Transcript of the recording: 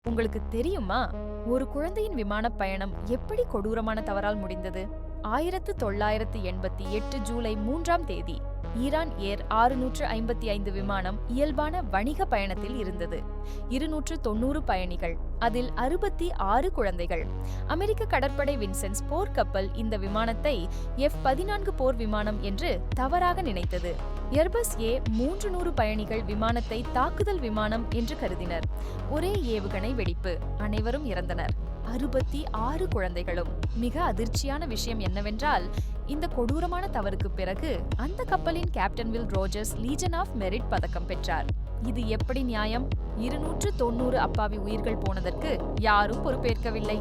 உங்களுக்கு தெரியுமா, ஒரு குழந்தையின் விமானப் பயணம் எப்படி கொடூரமான தவறால் முடிந்தது? 1988 ஜூலை 3ஆம் தேதி ஈரான் ஏர் 655 விமானம் இயல்பான வணிக பயணத்தில் இருந்தது. 290 பயணிகள், அதில் 66 குழந்தைகள். அமெரிக்க கடற்படை வின்சென்ஸ் போர்க்கப்பல் இந்த விமானத்தை F-14 போர் விமானம் என்று தவறாக நினைத்தது. எர்பஸ் A-300 பயணிகள் விமானத்தை தாக்குதல் விமானம் என்று கருதினர். ஒரே ஏவுகணை வெடிப்பு, அனைவரும் இறந்தனர், 66 குழந்தைகளும். மிக அதிர்ச்சியான விஷயம் என்னவென்றால், இந்த கொடூரமான தவறுக்கு பிறகு அந்த கப்பலின் captain Will Rogers Legion of Merit பதக்கம் பெற்றார். இது எப்படி நியாயம்? 290 அப்பாவி உயிர்கள் போனதற்கு யாரும் பொறுப்பேற்கவில்லை.